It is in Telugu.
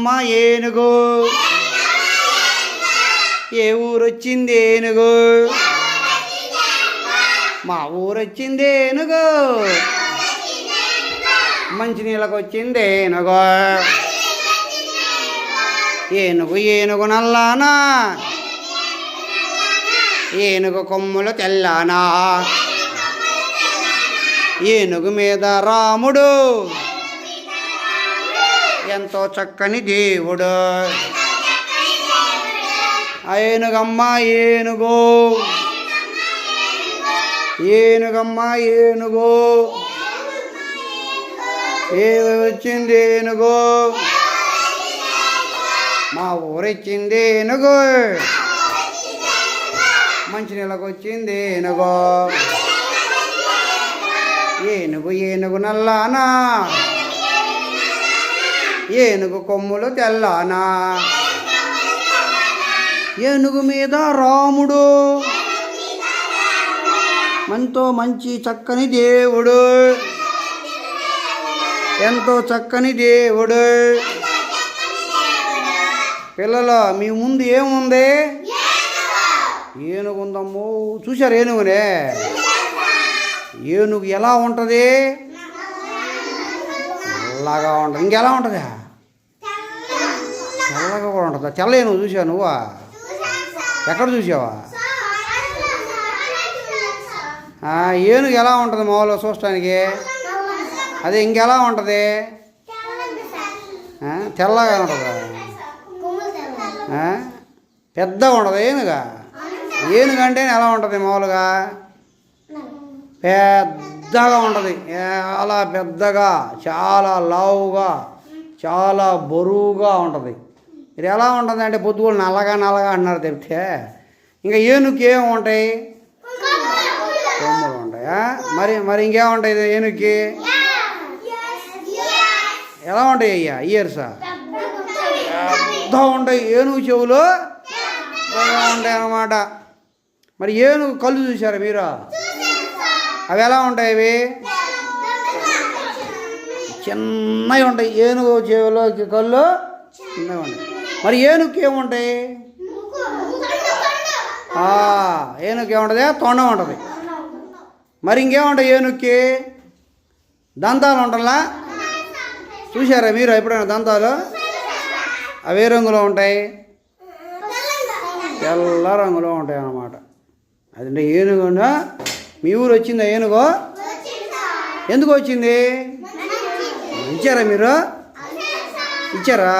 ఏనుగమ్మ ఏనుగు, ఏ ఊరొచ్చింది ఏనుగు, మా ఊరొచ్చింది ఏనుగు, మంచినీళ్ళకు వచ్చింది ఏనుగు, ఏనుగు ఏనుగు నల్లానా, ఏనుగు కొమ్ములు తెల్లానా, ఏనుగు మీద రాముడు ఎంతో చక్కని దేవుడు. ఏనుగమ్మ ఏనుగు, ఏనుగమ్మ ఏనుగు, ఏ వచ్చింది ఏనుగు, మా ఊరిచ్చింది ఏనుగు, మంచినీళ్ళకు వచ్చింది ఏనుగు, ఏనుగు ఏనుగు నల్లానా, ఏనుగు కొమ్ములు తెల్లానా, ఏనుగు మీద రాముడు ఎంతో మంచి చక్కని దేవుడు, ఎంతో చక్కని దేవుడు. పిల్లలు మీ ముందు ఏముంది? ఏనుగు ఉందమ్మో. చూశారు ఏనుగునే? ఏనుగు ఎలా ఉంటుంది? తెల్లగా ఉంటుంది. ఇంకెలా ఉంటుందా? తెల్లగా కూడా ఉంటుందా? తెల్ల ఏనుగు చూసావు నువ్వా? ఎక్కడ చూసావా? ఏనుగు ఎలా ఉంటుంది మామూలుగా చూడటానికి? అదే ఇంకెలా ఉంటుంది? తెల్లగా ఉంటుందా? పెద్దగా ఉంటుంది ఏనుగా. ఏనుగు అంటే ఎలా ఉంటుంది మామూలుగా? పెద్దగా ఉంటుంది, చాలా పెద్దగా, చాలా లావుగా, చాలా బరువుగా ఉంటుంది. ఇది ఎలా ఉంటుంది అంటే పొద్దుగోలు నల్లగా నల్లగా అంటున్నారు తప్పితే ఇంకా ఏనుగుకి ఏమి ఉంటాయి? కొమ్ములు ఉంటాయా? మరి ఇంకేముంటాయి ఏనుగుకి? ఎలా ఉంటాయి అయ్యా? ఇయర్సా పెద్దగా ఉంటాయి. ఏనుగు చెవులు పెద్దగా ఉంటాయి అన్నమాట. మరి ఏనుగు కళ్ళు చూసారా మీరు? అవి ఎలా ఉంటాయి? అవి చిన్నవి ఉంటాయి. ఏనుగు చెవులో కళ్ళు చిన్నగా ఉంటాయి. మరి ఏనుగుకి ఏముంటాయి? ఏనుగుకి ఏముంటుంది? తొండం ఉంటుంది. మరి ఇంకేముంటాయి ఏనుగుకి? దంతాలు ఉంటుందా? చూసారా మీరు ఎప్పుడైనా దంతాలు? అవి ఏ రంగులో ఉంటాయి? తెల్ల రంగులో ఉంటాయి అన్నమాట. అదంటే ఏనుగు. మీ ఊరు వచ్చిందా ఏనుగు? ఎందుకు వచ్చింది? ఇచ్చారా మీరు? ఇచ్చారా?